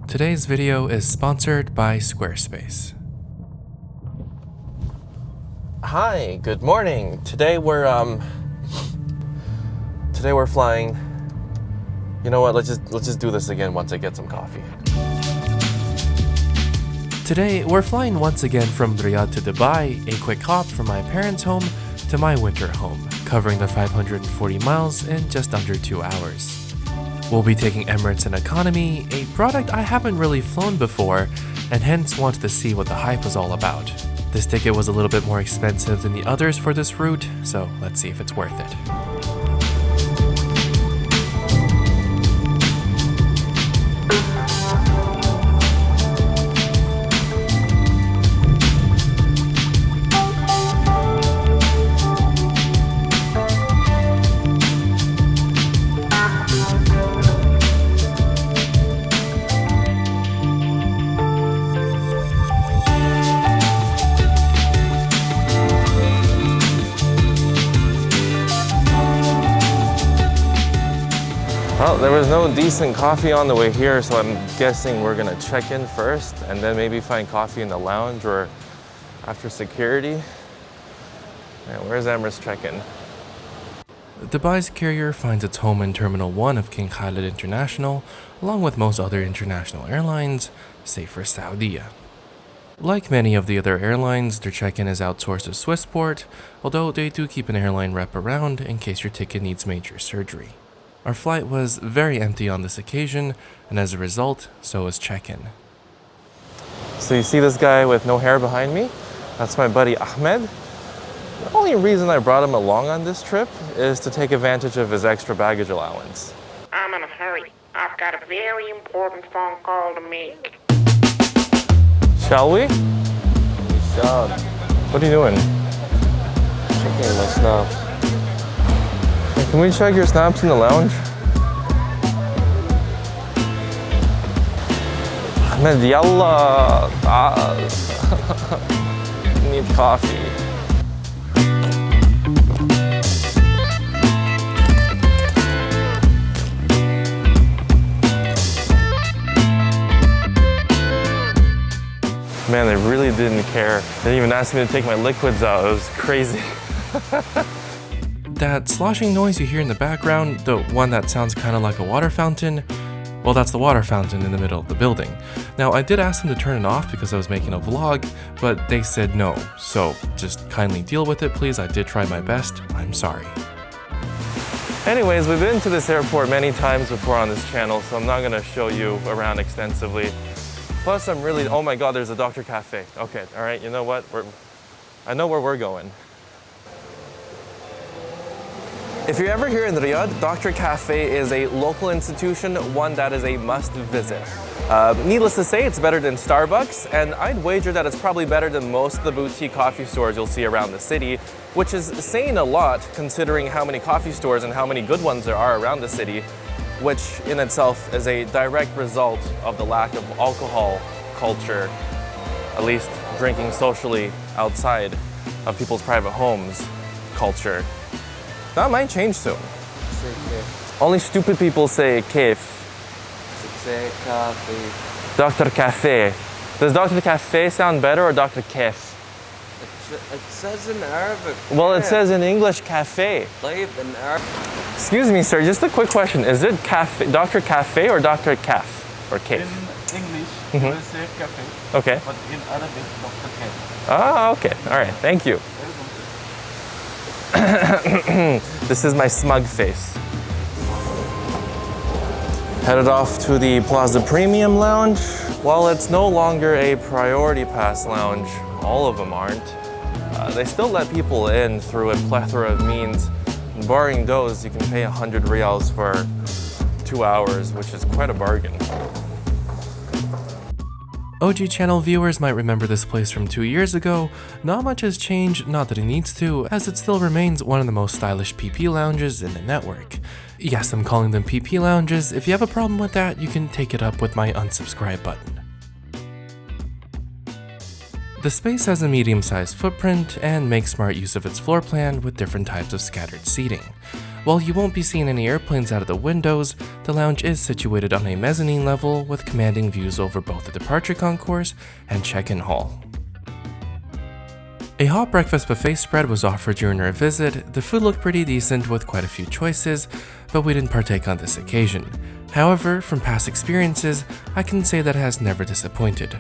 Today's video is sponsored by Squarespace. Hi, good morning. Today we're flying. You know what? Let's just do this again once I get some coffee. Today we're flying once again from Riyadh to Dubai, a quick hop from my parents' home to my winter home, covering the 540 miles in just under 2 hours. We'll be taking Emirates in economy, a product I haven't really flown before, and hence wanted to see what the hype was all about. This ticket was a little bit more expensive than the others for this route, so let's see if it's worth it. Well, there was no decent coffee on the way here, so I'm guessing we're gonna check in first and then maybe find coffee in the lounge or after security. Yeah, where's Emirates check-in? Dubai's carrier finds its home in Terminal 1 of King Khalid International, along with most other international airlines, save for Saudia. Like many of the other airlines, their check-in is outsourced to Swissport, although they do keep an airline rep around in case your ticket needs major surgery. Our flight was very empty on this occasion, and as a result, so was check-in. So you see this guy with no hair behind me? That's my buddy Ahmed. The only reason I brought him along on this trip is to take advantage of his extra baggage allowance. I'm in a hurry. I've got a very important phone call to make. Shall we? We shall. What are you doing? Checking my snaps. Can we check your snaps in the lounge? Ahmed, yalla. Need coffee. Man, they really didn't care. They didn't even ask me to take my liquids out. It was crazy. That sloshing noise you hear in the background, the one that sounds kind of like a water fountain, well, that's the water fountain in the middle of the building. Now, I did ask them to turn it off because I was making a vlog, but they said no, so just kindly deal with it, please. I did try my best. I'm sorry. Anyways, we've been to this airport many times before on this channel, so I'm not gonna show you around extensively. Plus, oh my God, there's a Dr. Cafe. Okay, all right, you know what? I know where we're going. If you're ever here in Riyadh, Dr. Cafe is a local institution, one that is a must visit. Needless to say, it's better than Starbucks, and I'd wager that it's probably better than most of the boutique coffee stores you'll see around the city, which is saying a lot considering how many coffee stores and how many good ones there are around the city, which in itself is a direct result of the lack of alcohol culture, at least drinking socially outside of people's private homes culture. That might change soon. Say kef. Only stupid people say kef. Say coffee. Dr. Cafe. Does Dr. Cafe sound better or Dr. Kef? It says in Arabic. Well, it says in English cafe. طيب in Arabic. Excuse me, sir, just a quick question. Is it cafe, Dr. Cafe or Dr. Caf? Or Kef? In English, we say cafe, Okay. but in Arabic, Dr. Cafe. Ah, okay. All right, thank you. This is my smug face. Headed off to the Plaza Premium Lounge. While it's no longer a Priority Pass lounge, all of them aren't. They still let people in through a plethora of means. Barring those, you can pay 100 riyals for 2 hours, which is quite a bargain. OG channel viewers might remember this place from 2 years ago. Not much has changed, not that it needs to, as it still remains one of the most stylish PP lounges in the network. Yes, I'm calling them PP lounges. If you have a problem with that, you can take it up with my unsubscribe button. The space has a medium-sized footprint and makes smart use of its floor plan with different types of scattered seating. While you won't be seeing any airplanes out of the windows, the lounge is situated on a mezzanine level with commanding views over both the departure concourse and check-in hall. A hot breakfast buffet spread was offered during our visit. The food looked pretty decent with quite a few choices, but we didn't partake on this occasion. However, from past experiences, I can say that it has never disappointed.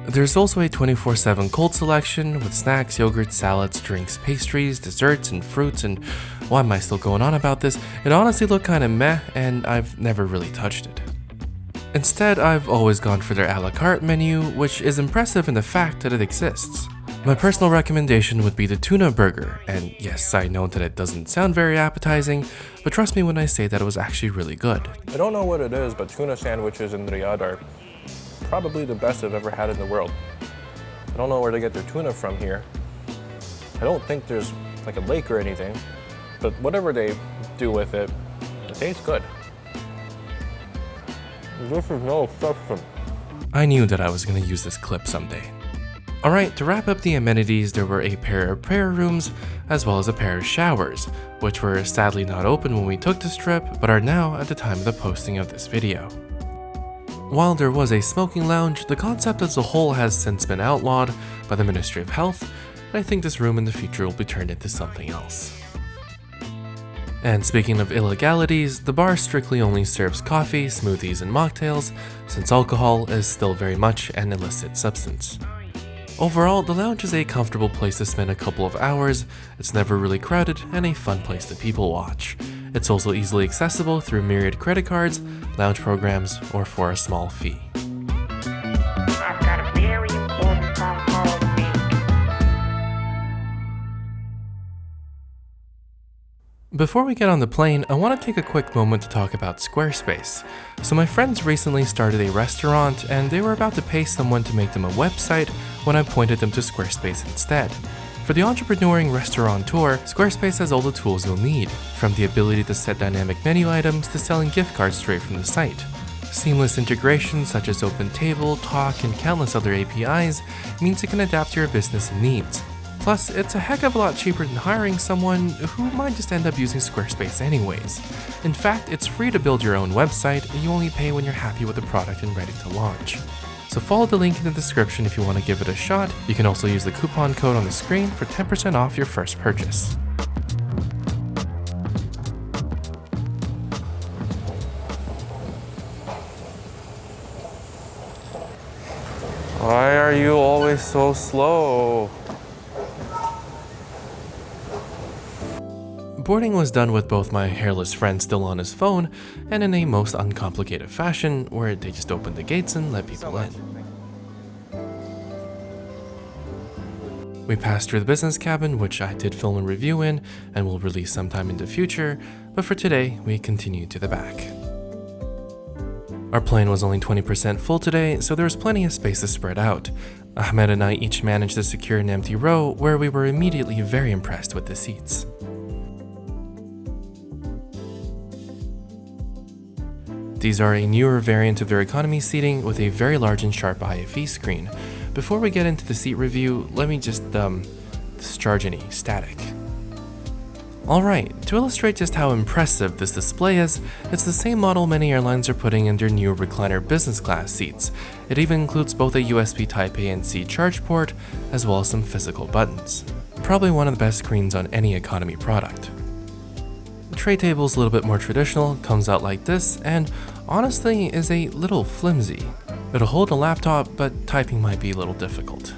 There's also a 24/7 cold selection with snacks, yogurt, salads, drinks, pastries, desserts, and fruits, and why am I still going on about this? It honestly looked kinda meh, and I've never really touched it. Instead, I've always gone for their a la carte menu, which is impressive in the fact that it exists. My personal recommendation would be the tuna burger, and yes, I know that it doesn't sound very appetizing, but trust me when I say that it was actually really good. I don't know what it is, but tuna sandwiches in Riyadh are probably the best I've ever had in the world. I don't know where they get their tuna from here. I don't think there's like a lake or anything, but whatever they do with it, it tastes good. This is no exception. I knew that I was going to use this clip someday. Alright, to wrap up the amenities, there were a pair of prayer rooms, as well as a pair of showers, which were sadly not open when we took this trip, but are now at the time of the posting of this video. While there was a smoking lounge, the concept as a whole has since been outlawed by the Ministry of Health, and I think this room in the future will be turned into something else. And speaking of illegalities, the bar strictly only serves coffee, smoothies, and mocktails, since alcohol is still very much an illicit substance. Overall, the lounge is a comfortable place to spend a couple of hours, it's never really crowded, and a fun place to people watch. It's also easily accessible through myriad credit cards, lounge programs, or for a small fee. I've got a very important phone call to make. Before we get on the plane, I want to take a quick moment to talk about Squarespace. So my friends recently started a restaurant and they were about to pay someone to make them a website when I pointed them to Squarespace instead. For the entrepreneuring restaurateur, Squarespace has all the tools you'll need, from the ability to set dynamic menu items to selling gift cards straight from the site. Seamless integrations such as OpenTable, Talk, and countless other APIs means you can adapt to your business needs. Plus, it's a heck of a lot cheaper than hiring someone who might just end up using Squarespace anyways. In fact, it's free to build your own website, and you only pay when you're happy with the product and ready to launch. So follow the link in the description if you want to give it a shot. You can also use the coupon code on the screen for 10% off your first purchase. Why are you always so slow? Boarding was done with both my hairless friend still on his phone and in a most uncomplicated fashion where they just opened the gates and let people in. We passed through the business cabin, which I did film a review in and will release sometime in the future, but for today we continued to the back. Our plane was only 20% full today, so there was plenty of space to spread out. Ahmed and I each managed to secure an empty row where we were immediately very impressed with the seats. These are a newer variant of their economy seating with a very large and sharp IFE screen. Before we get into the seat review, let me just discharge any static. Alright, to illustrate just how impressive this display is, it's the same model many airlines are putting in their new recliner business class seats. It even includes both a USB Type-A and C charge port, as well as some physical buttons. Probably one of the best screens on any economy product. The tray table is a little bit more traditional, comes out like this, and honestly is a little flimsy. It'll hold a laptop, but typing might be a little difficult.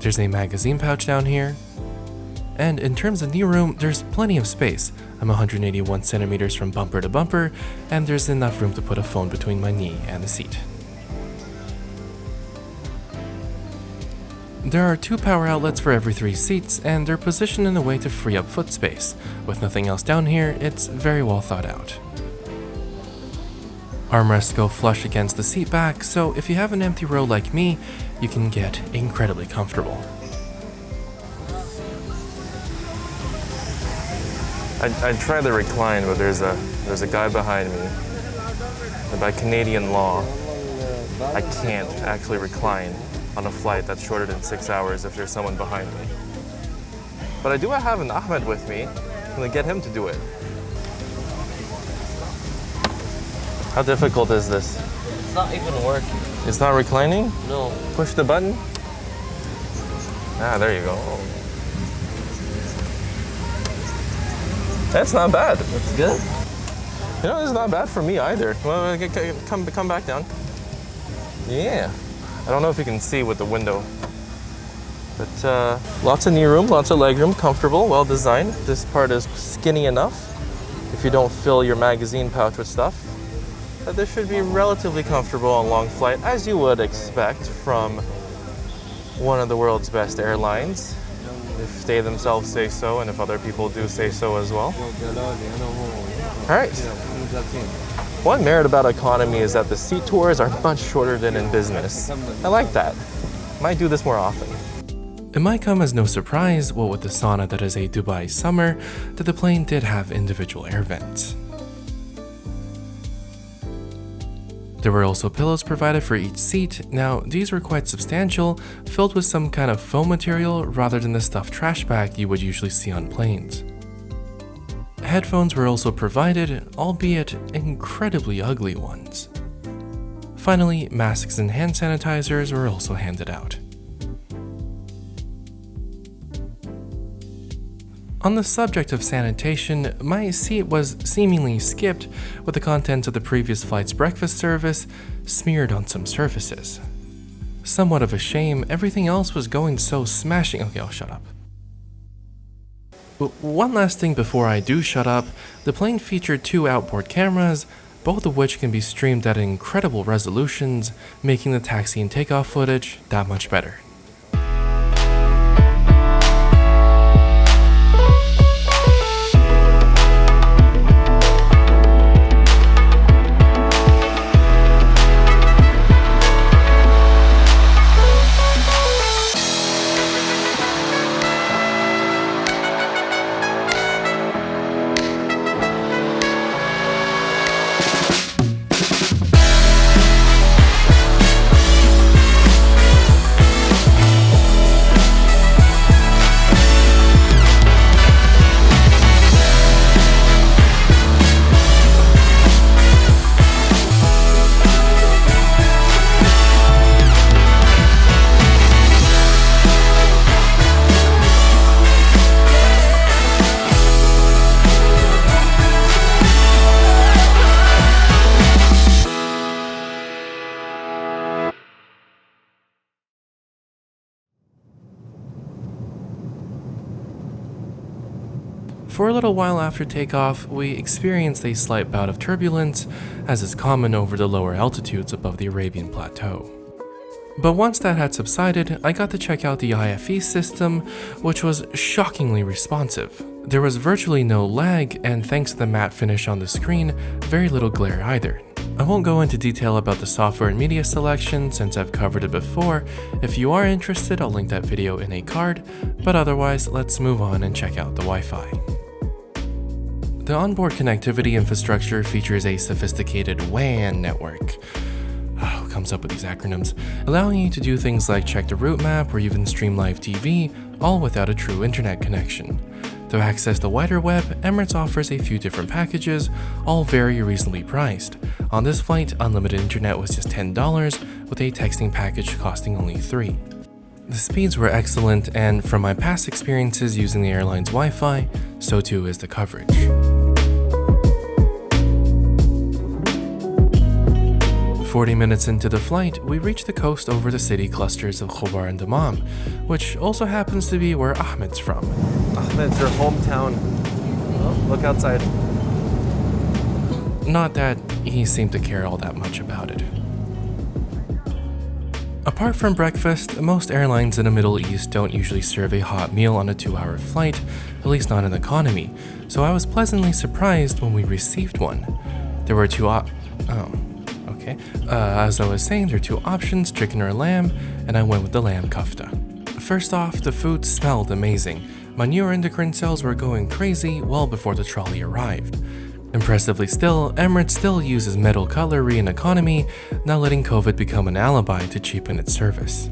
There's a magazine pouch down here. And in terms of knee room, there's plenty of space. I'm 181 centimeters from bumper to bumper, and there's enough room to put a phone between my knee and the seat. There are 2 power outlets for every 3 seats, and they're positioned in a way to free up foot space. With nothing else down here, it's very well thought out. Armrests go flush against the seat back, so if you have an empty row like me, you can get incredibly comfortable. I'd try the recline, but there's a guy behind me. And by Canadian law, I can't actually recline on a flight that's shorter than 6 hours if there's someone behind me. But I do have an Ahmed with me. I'm gonna get him to do it. How difficult is this? It's not even working. It's not reclining? No. Push the button. Ah, there you go. That's not bad. That's good. You know, it's not bad for me either. Well, come back down. Yeah. I don't know if you can see with the window. But lots of knee room, lots of leg room, comfortable, well designed. This part is skinny enough if you don't fill your magazine pouch with stuff. But this should be relatively comfortable on long flight, as you would expect from one of the world's best airlines, if they themselves say so, and if other people do say so as well. All right. One merit about economy is that the seat tours are much shorter than in business. I like that. Might do this more often. It might come as no surprise, what with the sauna that is a Dubai summer, that the plane did have individual air vents. There were also pillows provided for each seat. Now, these were quite substantial, filled with some kind of foam material rather than the stuffed trash bag you would usually see on planes. Headphones were also provided, albeit incredibly ugly ones. Finally, masks and hand sanitizers were also handed out. On the subject of sanitation, my seat was seemingly skipped with the contents of the previous flight's breakfast service smeared on some surfaces. Somewhat of a shame, everything else was going so smashing. Okay, I'll shut up. One last thing before I do shut up, the plane featured 2 outboard cameras, both of which can be streamed at incredible resolutions, making the taxi and takeoff footage that much better. For a little while after takeoff, we experienced a slight bout of turbulence, as is common over the lower altitudes above the Arabian Plateau. But once that had subsided, I got to check out the IFE system, which was shockingly responsive. There was virtually no lag, and thanks to the matte finish on the screen, very little glare either. I won't go into detail about the software and media selection since I've covered it before. If you are interested, I'll link that video in a card, but otherwise, let's move on and check out the Wi-Fi. The onboard connectivity infrastructure features a sophisticated WAN network. Who comes up with these acronyms? Allowing you to do things like check the route map or even stream live TV, all without a true internet connection. To access the wider web, Emirates offers a few different packages, all very reasonably priced. On this flight, unlimited internet was just $10, with a texting package costing only $3. The speeds were excellent, and from my past experiences using the airline's Wi-Fi, so too is the coverage. "40 minutes into the flight, we reached the coast over the city clusters of Khobar and Dammam, which also happens to be where Ahmed's from. Ahmed's your hometown. Oh, look outside. Not that he seemed to care all that much about it. Apart from breakfast, most airlines in the Middle East don't usually serve a hot meal on a 2-hour flight, at least not in economy, so I was pleasantly surprised when we received one. There were as I was saying, there are 2 options, chicken or lamb, and I went with the lamb kofta. First off, the food smelled amazing. My neuroendocrine cells were going crazy well before the trolley arrived. Impressively still, Emirates still uses metal cutlery in economy, not letting COVID become an alibi to cheapen its service.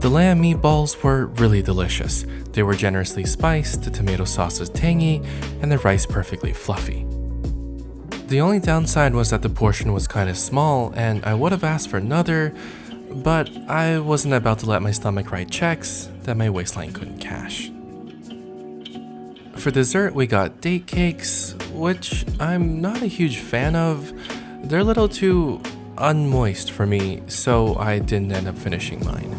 The lamb meatballs were really delicious. They were generously spiced, the tomato sauce was tangy, and the rice perfectly fluffy. The only downside was that the portion was kinda small, and I would have asked for another, but I wasn't about to let my stomach write checks that my waistline couldn't cash. For dessert, we got date cakes, which I'm not a huge fan of. They're a little too unmoist for me, so I didn't end up finishing mine.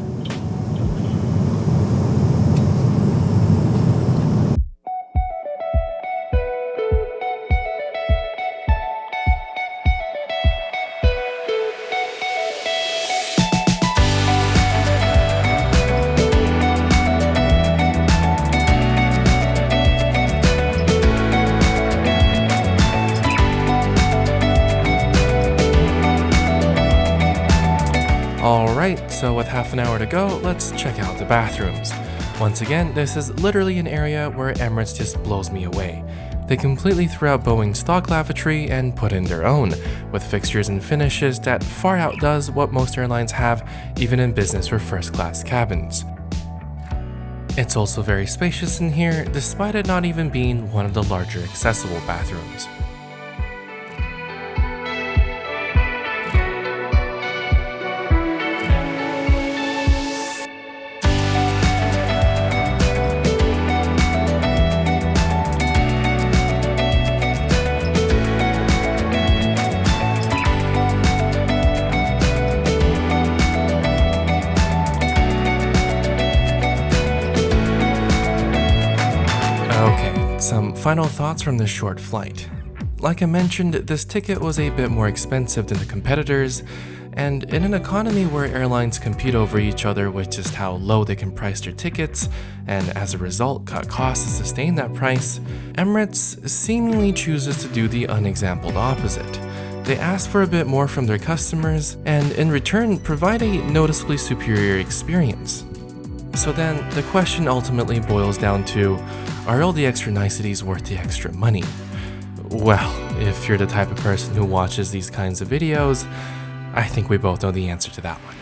Alright, so with half an hour to go, let's check out the bathrooms. Once again, this is literally an area where Emirates just blows me away. They completely threw out Boeing's stock lavatory and put in their own, with fixtures and finishes that far outdoes what most airlines have, even in business or first class cabins. It's also very spacious in here, despite it not even being one of the larger accessible bathrooms. Some final thoughts from this short flight. Like I mentioned, this ticket was a bit more expensive than the competitors, and in an economy where airlines compete over each other with just how low they can price their tickets, and as a result cut costs to sustain that price, Emirates seemingly chooses to do the unexampled opposite. They ask for a bit more from their customers, and in return provide a noticeably superior experience. So then, the question ultimately boils down to, are all the extra niceties worth the extra money? Well, if you're the type of person who watches these kinds of videos, I think we both know the answer to that one.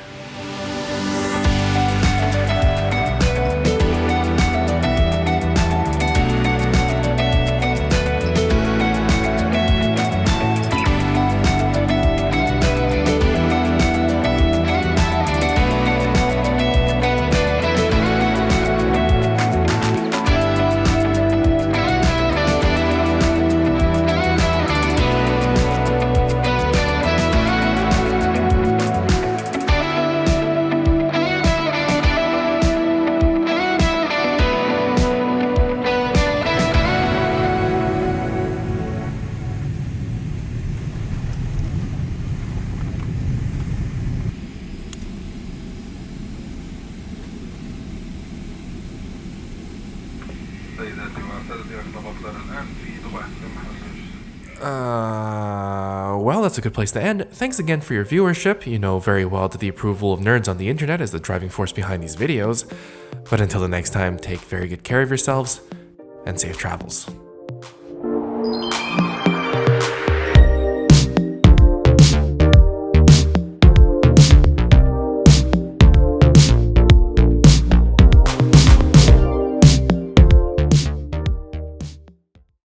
Well, that's a good place to end. Thanks again for your viewership. You know very well that the approval of nerds on the internet is the driving force behind these videos. But until the next time, take very good care of yourselves and safe travels.